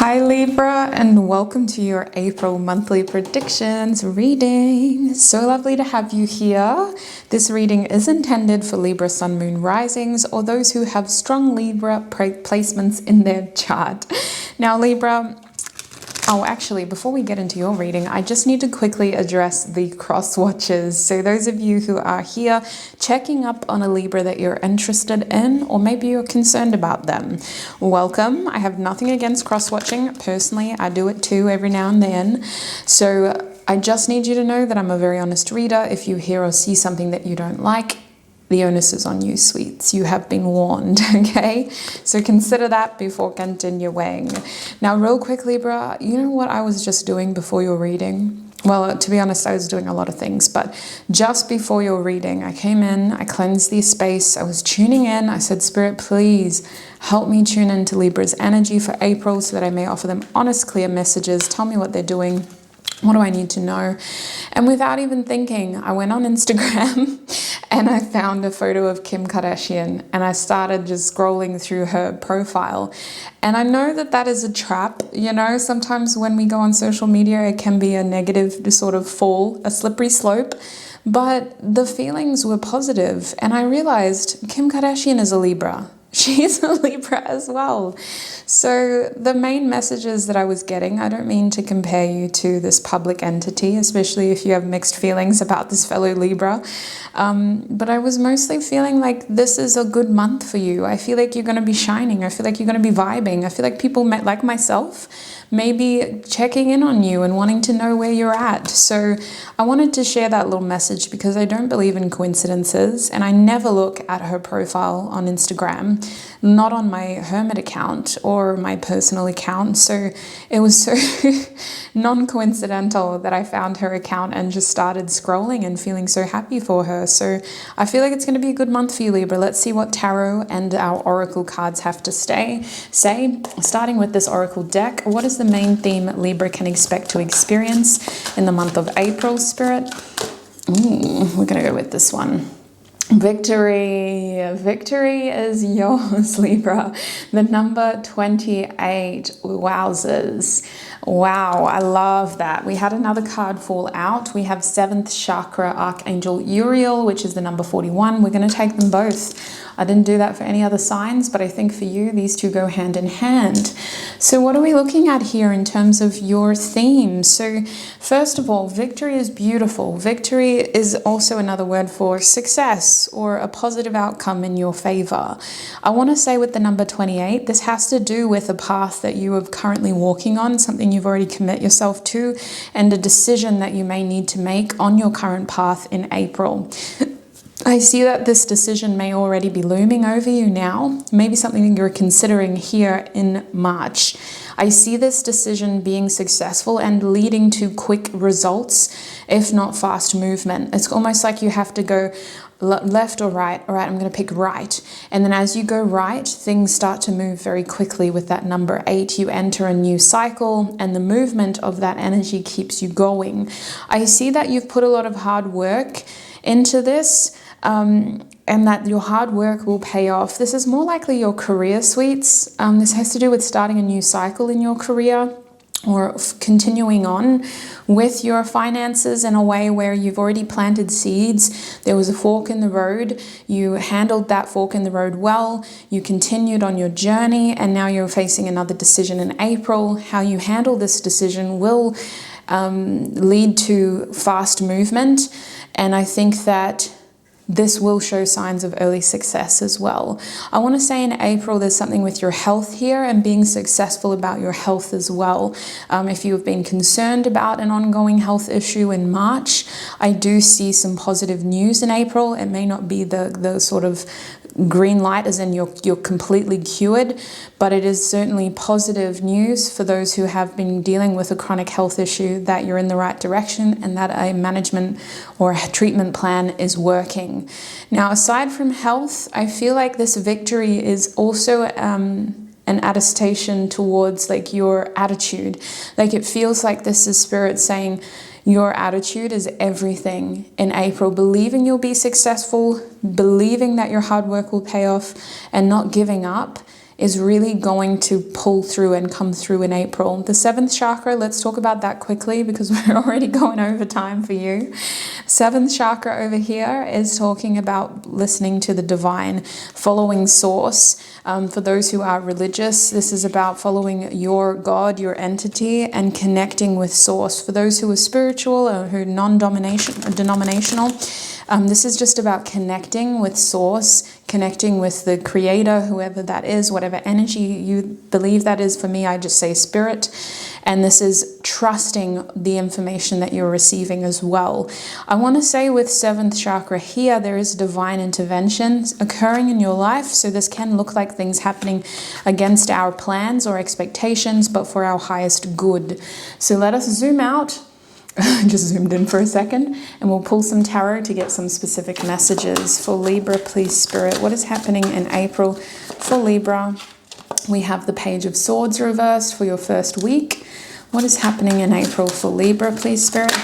Hi Libra, and welcome to your April monthly predictions reading. So lovely to have you here. This reading is intended for Libra Sun Moon risings or those who have strong Libra placements in their chart. Now Libra, actually, before we get into your reading, I just need to quickly address the cross watchers. So those of you who are here checking up on a Libra that you're interested in, or maybe you're concerned about them, welcome. I have nothing against cross watching. Personally, I do it too every now and then. So I just need you to know that I'm a very honest reader. If you hear or see something that you don't like, the onus is on you, sweets. You have been warned, okay? So consider that before continuing. Now, real quick, Libra, you know what I was just doing before your reading? Well, to be honest, I was doing a lot of things, but just before your reading, I came in, I cleansed the space, I was tuning in, I said, Spirit, please help me tune into Libra's energy for April so that I may offer them honest, clear messages, tell me what they're doing. What do I need to know? And without even thinking, I went on Instagram and I found a photo of Kim Kardashian and I started just scrolling through her profile. And I know that that is a trap. You know, sometimes when we go on social media, it can be a negative sort of fall, a slippery slope. But the feelings were positive. And I realized Kim Kardashian is a Libra. She's a Libra as well. So the main messages that I was getting, I don't mean to compare you to this public entity, especially if you have mixed feelings about this fellow Libra. But I was mostly feeling like this is a good month for you. I feel like you're going to be shining. I feel like you're going to be vibing. I feel like people like myself maybe checking in on you and wanting to know where you're at. So I wanted to share that little message because I don't believe in coincidences and I never look at her profile on Instagram, not on my Hermit account or my personal account. So it was so non-coincidental that I found her account and just started scrolling and feeling so happy for her. So I feel like it's going to be a good month for you, Libra. Let's see what tarot and our oracle cards have to say. Starting with this oracle deck, what is the main theme Libra can expect to experience in the month of April, Spirit? We're going to go with this one. Victory. Victory is yours, Libra. The number 28. Wowzers. Wow, I love that. We had another card fall out. We have Seventh Chakra Archangel Uriel, which is the number 41. We're going to take them both. I didn't do that for any other signs, but I think for you, these two go hand in hand. So what are we looking at here in terms of your theme? So first of all, victory is beautiful. Victory is also another word for success or a positive outcome in your favor. I want to say with the number 28, this has to do with a path that you are currently walking on, something you've already commit yourself to, and a decision that you may need to make on your current path in April. I see that this decision may already be looming over you now, maybe something you're considering here in March. I see this decision being successful and leading to quick results, if not fast movement. It's almost like you have to go left or right. All right, I'm going to pick right. And then as you go right, things start to move very quickly with that number 8. You enter a new cycle and the movement of that energy keeps you going. I see that you've put a lot of hard work into this, and that your hard work will pay off. This is more likely your career, sweets. This has to do with starting a new cycle in your career or continuing on with your finances in a way where you've already planted seeds. There was a fork in the road. You handled that fork in the road well. You continued on your journey and now you're facing another decision in April. How you handle this decision will lead to fast movement. And I think that this will show signs of early success as well. I want to say in April, there's something with your health here and being successful about your health as well. If you have been concerned about an ongoing health issue in March, I do see some positive news in April. It may not be the sort of green light as in you're completely cured, but it is certainly positive news for those who have been dealing with a chronic health issue that you're in the right direction and that a management or a treatment plan is working. Now, aside from health, I feel like this victory is also an attestation towards like your attitude. Like it feels like this is spirit saying, your attitude is everything in April. Believing you'll be successful, believing that your hard work will pay off, and not giving up is really going to pull through and come through in April. The 7th chakra, let's talk about that quickly because we're already going over time for you. 7th chakra over here is talking about listening to the divine, following source. For those who are religious, this is about following your God, your entity, and connecting with source. For those who are spiritual or who are denominational, this is just about connecting with source, connecting with the creator, whoever that is, whatever energy you believe that is. For me, I just say spirit. And this is trusting the information that you're receiving as well. I want to say with 7th chakra here, there is divine intervention occurring in your life. So this can look like things happening against our plans or expectations, but for our highest good. So let us zoom out. Just zoomed in for a second, and we'll pull some tarot to get some specific messages for Libra, please, Spirit. What is happening in April for Libra? We have the Page of Swords reversed for your first week. What is happening in April for Libra, please, Spirit?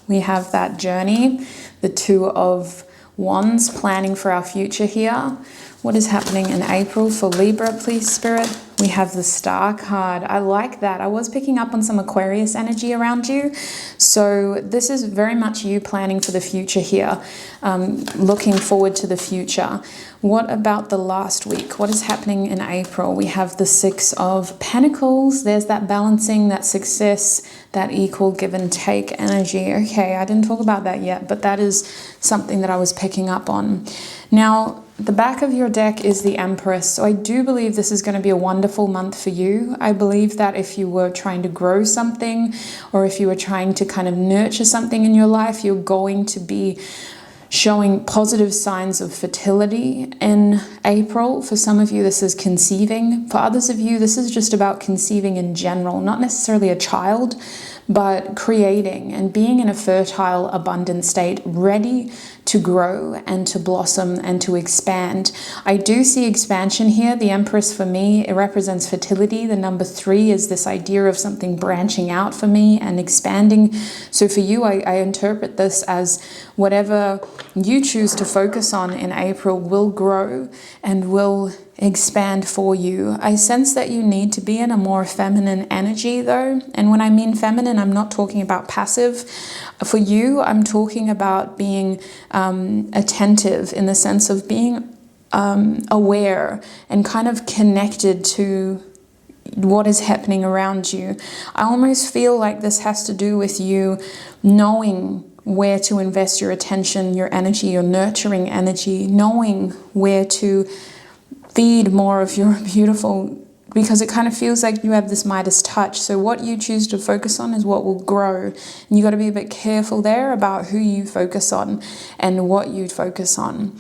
We have that journey, the 2 of Wands, planning for our future here. What is happening in April for Libra, please, Spirit? We have the Star card. I like that. I was picking up on some Aquarius energy around you. So this is very much you planning for the future here, looking forward to the future. What about the last week? What is happening in April? We have the 6 of Pentacles. There's that balancing, that success, that equal give and take energy. Okay, I didn't talk about that yet, but that is something that I was picking up on. Now, the back of your deck is the Empress. So I do believe this is going to be a wonderful month for you. I believe that if you were trying to grow something, or if you were trying to kind of nurture something in your life, you're going to be showing positive signs of fertility in April. For some of you, this is conceiving. For others of you, this is just about conceiving in general, not necessarily a child, but creating and being in a fertile, abundant state, ready to grow and to blossom and to expand. I do see expansion here. The Empress for me, it represents fertility. The number 3 is this idea of something branching out for me and expanding. So for you, I interpret this as whatever you choose to focus on in April will grow and will expand for you. I sense that you need to be in a more feminine energy though. And when I mean feminine, I'm not talking about passive. For you, I'm talking about being attentive in the sense of being aware and kind of connected to what is happening around you. I almost feel like this has to do with you knowing where to invest your attention, your energy, your nurturing energy, knowing where to feed more of your beautiful, because it kind of feels like you have this Midas touch. So what you choose to focus on is what will grow. And you got to be a bit careful there about who you focus on and what you focus on.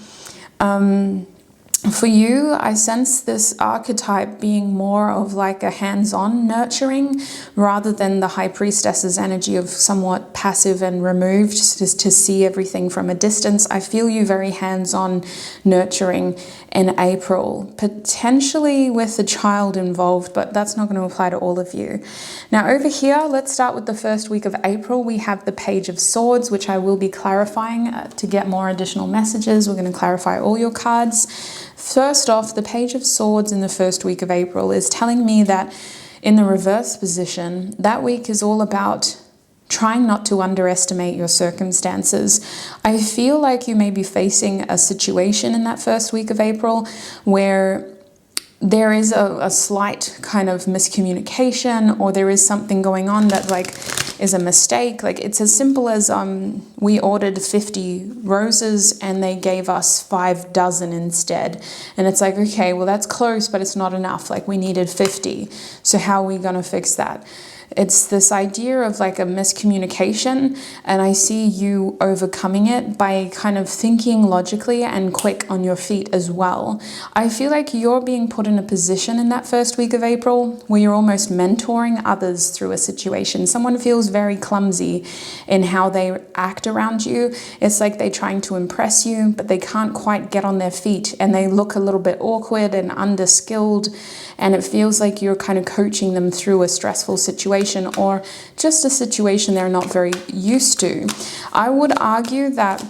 For you, I sense this archetype being more of like a hands-on nurturing rather than the High Priestess's energy of somewhat passive and removed, just to see everything from a distance. I feel you very hands-on nurturing in April, potentially with a child involved, but that's not going to apply to all of you. Now over here, let's start with the first week of April. We have the Page of Swords, which I will be clarifying to get more additional messages. We're going to clarify all your cards. First off, the Page of Swords in the first week of April is telling me that in the reverse position, that week is all about trying not to underestimate your circumstances. I feel like you may be facing a situation in that first week of April where there is a slight kind of miscommunication, or there is something going on that like is a mistake. Like it's as simple as we ordered 50 roses and they gave us 5 dozen instead. And it's like, okay, well that's close, but it's not enough. Like we needed 50. So how are we going to fix that? It's this idea of like a miscommunication, and I see you overcoming it by kind of thinking logically and quick on your feet as well. I feel like you're being put in a position in that first week of April where you're almost mentoring others through a situation. Someone feels very clumsy in how they act around you. It's like they're trying to impress you, but they can't quite get on their feet, and they look a little bit awkward and underskilled, and it feels like you're kind of coaching them through a stressful situation or just a situation they're not very used to. I would argue that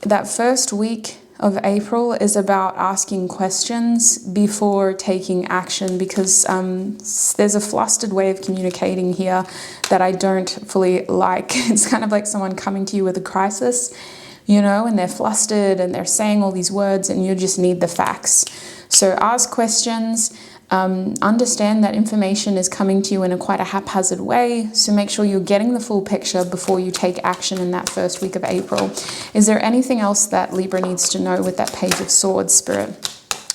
that first week of April is about asking questions before taking action, because there's a flustered way of communicating here that I don't fully like. It's kind of like someone coming to you with a crisis, you know, and they're flustered and they're saying all these words and you just need the facts. So ask questions. Understand that information is coming to you in quite a haphazard way, so make sure you're getting the full picture before you take action in that first week of April. Is there anything else that Libra needs to know with that Page of Swords, Spirit?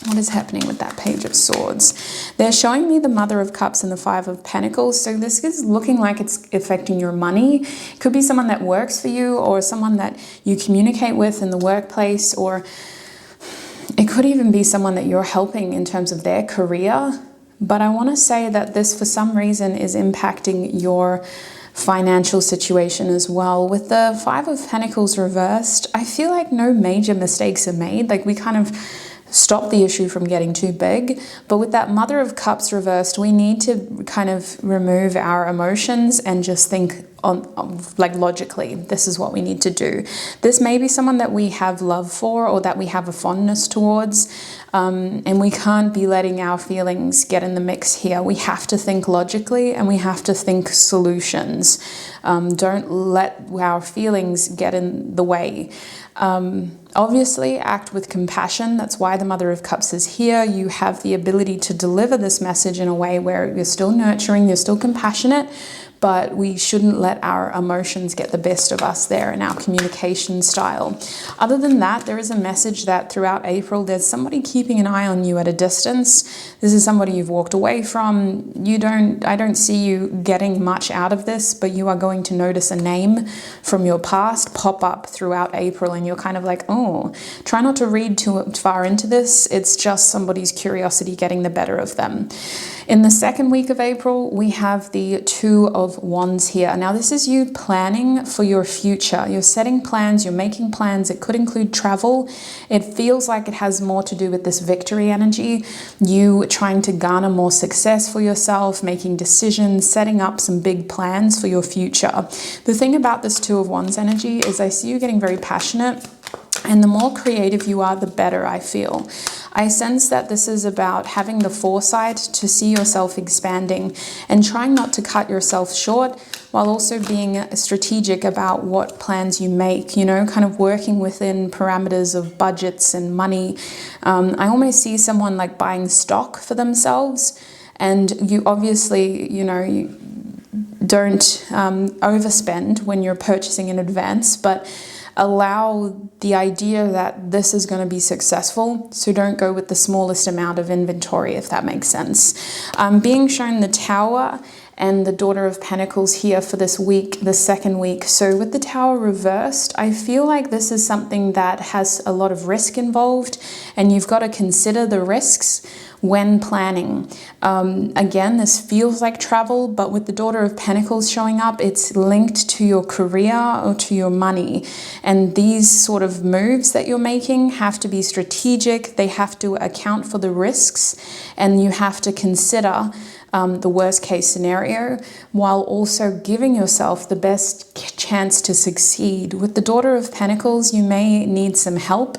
What is happening with that Page of Swords? They're showing me the Mother of Cups and the Five of Pentacles. So this is looking like it's affecting your money. It could be someone that works for you or someone that you communicate with in the workplace, or it could even be someone that you're helping in terms of their career. But I want to say that this, for some reason, is impacting your financial situation as well. With the Five of Pentacles reversed, I feel like no major mistakes are made. Like, we kind of stop the issue from getting too big. But with that Mother of Cups reversed, we need to kind of remove our emotions and just think like logically, this is what we need to do. This may be someone that we have love for or that we have a fondness towards, and we can't be letting our feelings get in the mix here. We have to think logically and we have to think solutions. Don't let our feelings get in the way. Obviously, act with compassion. That's why the Mother of Cups is here. You have the ability to deliver this message in a way where you're still nurturing, you're still compassionate, but we shouldn't let our emotions get the best of us there in our communication style. Other than that, there is a message that throughout April, there's somebody keeping an eye on you at a distance. This is somebody you've walked away from. I don't see you getting much out of this, but you are going to notice a name from your past pop up throughout April, and you're kind of like, oh, try not to read too far into this. It's just somebody's curiosity getting the better of them. In the second week of April, we have the Two of Wands here. Now, this is you planning for your future. You're setting plans, you're making plans. It could include travel. It feels like it has more to do with this victory energy. You trying to garner more success for yourself, making decisions, setting up some big plans for your future. The thing about this Two of Wands energy is I see you getting very passionate. And the more creative you are, the better, I feel. I sense that this is about having the foresight to see yourself expanding and trying not to cut yourself short, while also being strategic about what plans you make, you know, kind of working within parameters of budgets and money. I almost see someone like buying stock for themselves, and you obviously, you know, you don't overspend when you're purchasing in advance, but allow the idea that this is going to be successful. So don't go with the smallest amount of inventory, if that makes sense. Being shown the Tower and the Daughter of Pentacles here for this week, the second week. So with the Tower reversed, I feel like this is something that has a lot of risk involved, and you've got to consider the risks when planning. Again, this feels like travel, but with the Daughter of Pentacles showing up, it's linked to your career or to your money. And these sort of moves that you're making have to be strategic. They have to account for the risks, and you have to consider the worst case scenario, while also giving yourself the best chance to succeed. With the Daughter of Pentacles, you may need some help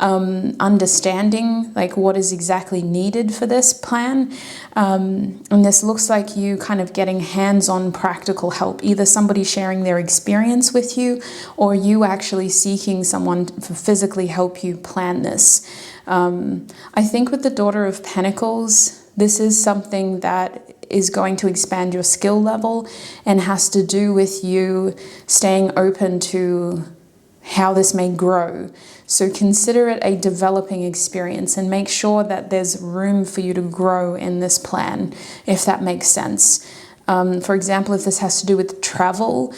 understanding like what is exactly needed for this plan. And this looks like you kind of getting hands-on practical help, either somebody sharing their experience with you or you actually seeking someone to physically help you plan this. I think with the Daughter of Pentacles, this is something that is going to expand your skill level and has to do with you staying open to how this may grow. So consider it a developing experience and make sure that there's room for you to grow in this plan, if that makes sense. For example, if this has to do with travel,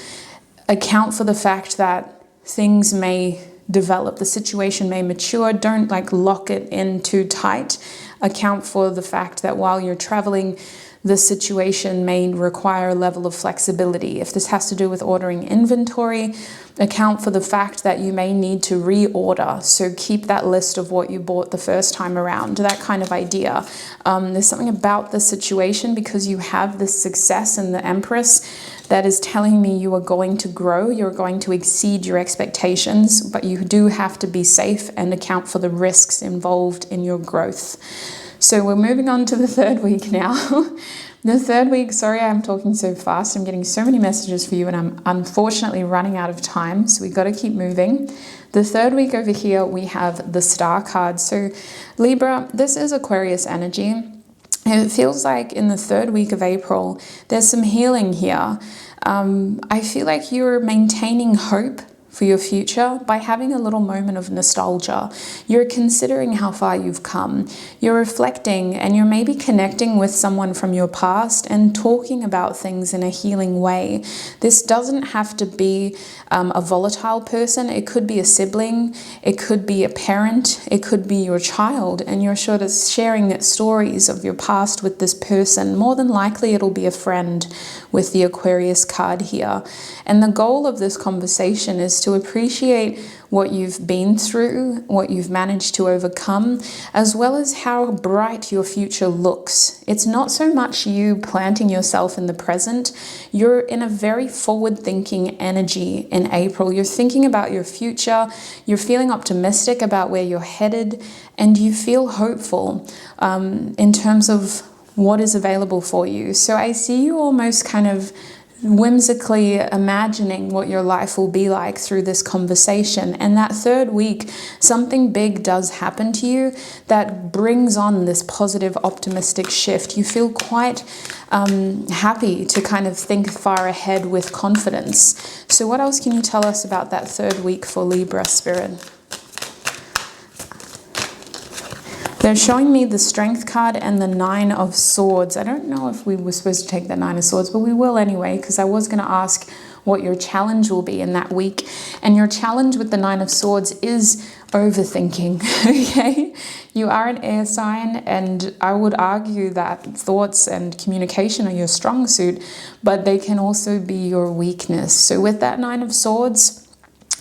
account for the fact that things may develop, the situation may mature. Don't like lock it in too tight. Account for the fact that while you're traveling, the situation may require a level of flexibility. If this has to do with ordering inventory, account for the fact that you may need to reorder. So keep that list of what you bought the first time around, that kind of idea. There's something about the situation, because you have this success in the Empress, that is telling me you are going to grow, you're going to exceed your expectations, but you do have to be safe and account for the risks involved in your growth. So we're moving on to the third week now. The third week, sorry I'm talking so fast, I'm getting so many messages for you and I'm unfortunately running out of time, so we got to keep moving. The third week over here, we have the Star card. So Libra, this is Aquarius energy. It feels like in the third week of April, there's some healing here. I feel like you're maintaining hope for your future by having a little moment of nostalgia. You're considering how far you've come. You're reflecting and you're maybe connecting with someone from your past and talking about things in a healing way. This doesn't have to be a volatile person. It could be a sibling. It could be a parent. It could be your child. And you're sort of sharing stories of your past with this person. More than likely, it'll be a friend with the Aquarius card here. And the goal of this conversation is to appreciate what you've been through, what you've managed to overcome, as well as how bright your future looks. It's not so much you planting yourself in the present. You're in a very forward-thinking energy in April. You're thinking about your future. You're feeling optimistic about where you're headed, and you feel hopeful in terms of what is available for you. So I see you almost kind of whimsically imagining what your life will be like through this conversation. And that third week, something big does happen to you that brings on this positive, optimistic shift. You feel quite happy to kind of think far ahead with confidence. So what else can you tell us about that third week for Libra, Spirit? They're showing me the Strength card and the Nine of Swords. I don't know if we were supposed to take the Nine of Swords, but we will anyway, because I was going to ask what your challenge will be in that week. And your challenge with the Nine of Swords is overthinking, okay? You are an air sign, and I would argue that thoughts and communication are your strong suit, but they can also be your weakness. So with that Nine of Swords,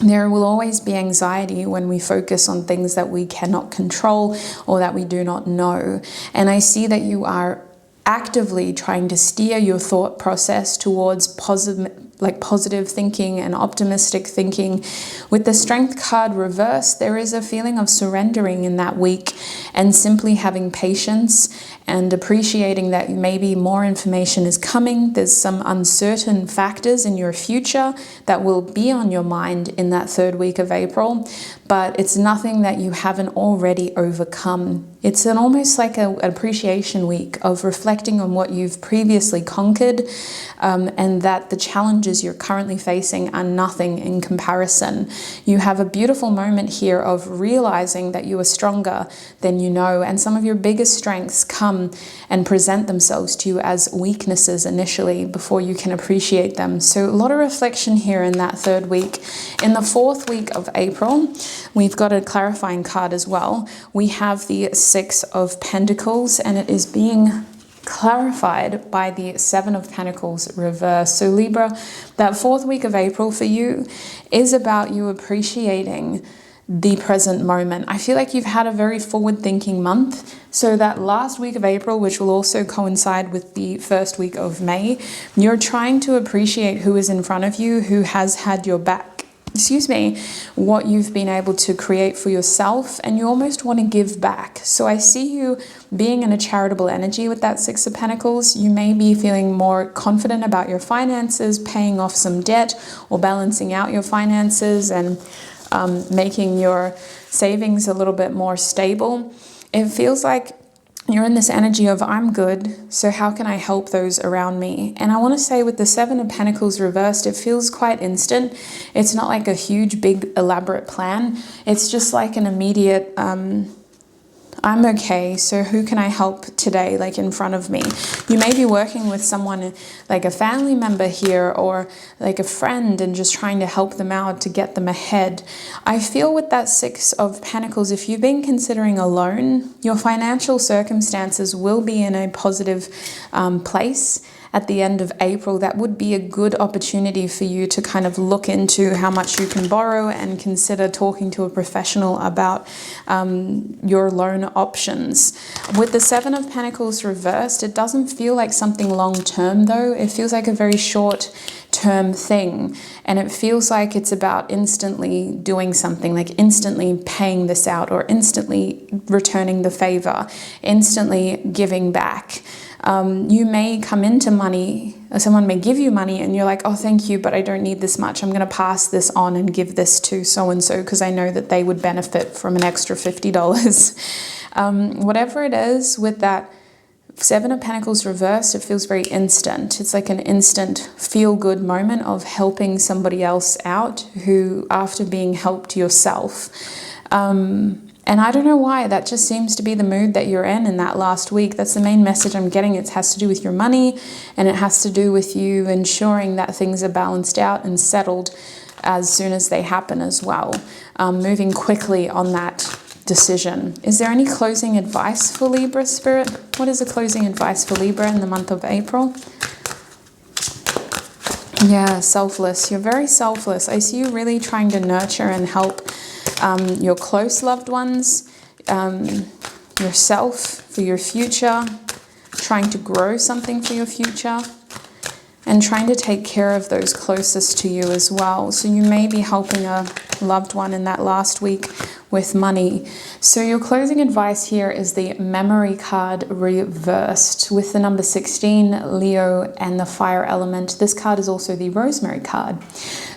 there will always be anxiety when we focus on things that we cannot control or that we do not know. And I see that you are actively trying to steer your thought process towards positive thinking and optimistic thinking. With the Strength card reverse, there is a feeling of surrendering in that week and simply having patience and appreciating that maybe more information is coming. There's some uncertain factors in your future that will be on your mind in that third week of April, but it's nothing that you haven't already overcome. It's almost like an appreciation week of reflecting on what you've previously conquered, and that the challenges you're currently facing are nothing in comparison. You have a beautiful moment here of realizing that you are stronger than you know, and some of your biggest strengths come and present themselves to you as weaknesses initially before you can appreciate them. So a lot of reflection here in that third week. In the fourth week of April, we've got a clarifying card as well. We have the Six of Pentacles, and it is being clarified by the Seven of Pentacles reverse. So Libra, that fourth week of April for you is about you appreciating the present moment. I feel like you've had a very forward-thinking month. So that last week of April, which will also coincide with the first week of May, you're trying to appreciate who is in front of you, who has had your back, what you've been able to create for yourself, and you almost want to give back. So I see you being in a charitable energy with that Six of Pentacles. You may be feeling more confident about your finances, paying off some debt or balancing out your finances and making your savings a little bit more stable. It feels like you're in this energy of I'm good, so how can I help those around me? And I want to say with the Seven of Pentacles reversed, it feels quite instant. It's not like a huge, big, elaborate plan. It's just like an immediate, I'm okay, so who can I help today, like in front of me? You may be working with someone like a family member here or like a friend and just trying to help them out to get them ahead. I feel with that Six of Pentacles, if you've been considering a loan, your financial circumstances will be in a positive place at the end of April, that would be a good opportunity for you to kind of look into how much you can borrow and consider talking to a professional about your loan options. With the Seven of Pentacles reversed, it doesn't feel like something long-term though. It feels like a very short-term thing, and it feels like it's about instantly doing something, like instantly paying this out or instantly returning the favor, instantly giving back. You may come into money, or someone may give you money and you're like, oh, thank you, but I don't need this much. I'm going to pass this on and give this to so-and-so because I know that they would benefit from an extra $50. Whatever it is with that Seven of Pentacles reversed, it feels very instant. It's like an instant feel-good moment of helping somebody else out who, after being helped yourself. And I don't know why, that just seems to be the mood that you're in that last week. That's the main message I'm getting. It has to do with your money, and it has to do with you ensuring that things are balanced out and settled as soon as they happen as well. Moving quickly on that decision. Is there any closing advice for Libra, Spirit? What is the closing advice for Libra in the month of April? Yeah, selfless. You're very selfless. I see you really trying to nurture and help your close loved ones, yourself for your future, trying to grow something for your future, and trying to take care of those closest to you as well. So you may be helping a loved one in that last week with money. So your closing advice here is the Memory card reversed with the number 16, Leo, and the fire element. This card is also the Rosemary card.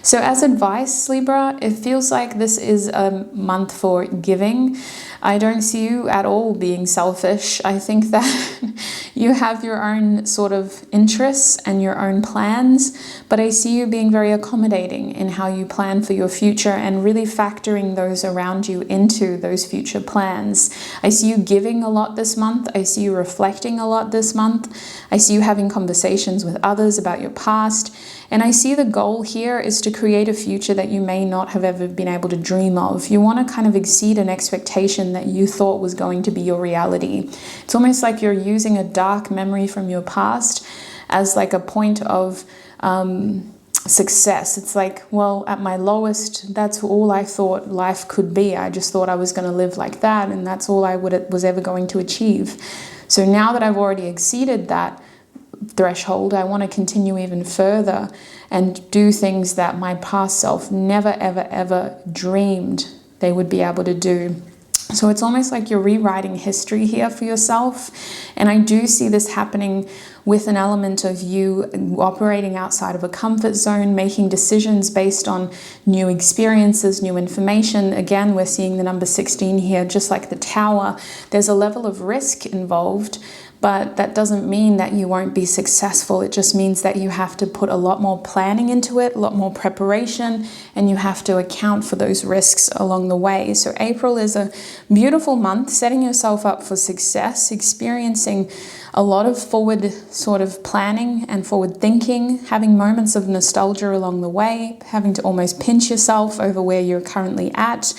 So as advice, Libra, it feels like this is a month for giving. I don't see you at all being selfish. I think that you have your own sort of interests and your own plans, but I see you being very accommodating in how you plan for your future and really factoring those around you into those future plans. I see you giving a lot this month. I see you reflecting a lot this month. I see you having conversations with others about your past. And I see the goal here is to create a future that you may not have ever been able to dream of. You want to kind of exceed an expectation that you thought was going to be your reality. It's almost like you're using a dark memory from your past as like a point of success. It's like, well, at my lowest, that's all I thought life could be. I just thought I was going to live like that, and that's all I was ever going to achieve. So now that I've already exceeded that threshold, I want to continue even further and do things that my past self never, ever, ever dreamed they would be able to do. So it's almost like you're rewriting history here for yourself. And I do see this happening with an element of you operating outside of a comfort zone, making decisions based on new experiences, new information. Again, we're seeing the number 16 here, just like the Tower. There's a level of risk involved, but that doesn't mean that you won't be successful. It just means that you have to put a lot more planning into it, a lot more preparation, and you have to account for those risks along the way. So April is a beautiful month, setting yourself up for success, experiencing a lot of forward sort of planning and forward thinking, having moments of nostalgia along the way, having to almost pinch yourself over where you're currently at,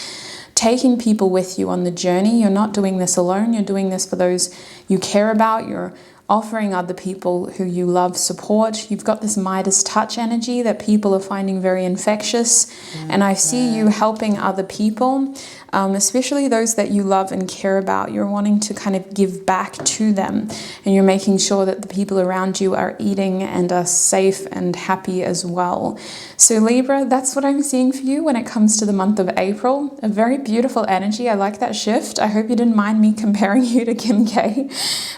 taking people with you on the journey. You're not doing this alone. You're doing this for those you care about. You're offering other people who you love support. You've got this Midas touch energy that people are finding very infectious. And I see you helping other people, especially those that you love and care about. You're wanting to kind of give back to them. And you're making sure that the people around you are eating and are safe and happy as well. So Libra, that's what I'm seeing for you when it comes to the month of April. A very beautiful energy. I like that shift. I hope you didn't mind me comparing you to Kim K.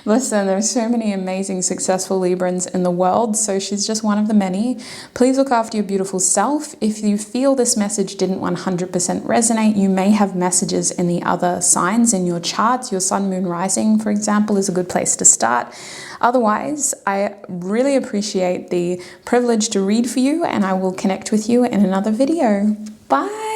Listen, there's so many amazing, successful Librans in the world, so she's just one of the many. Please look after your beautiful self. If you feel this message didn't 100% resonate, you may have messages in the other signs in your charts. Your sun, moon, rising, for example, is a good place to start. Otherwise, I really appreciate the privilege to read for you, and I will connect with you in another video. Bye!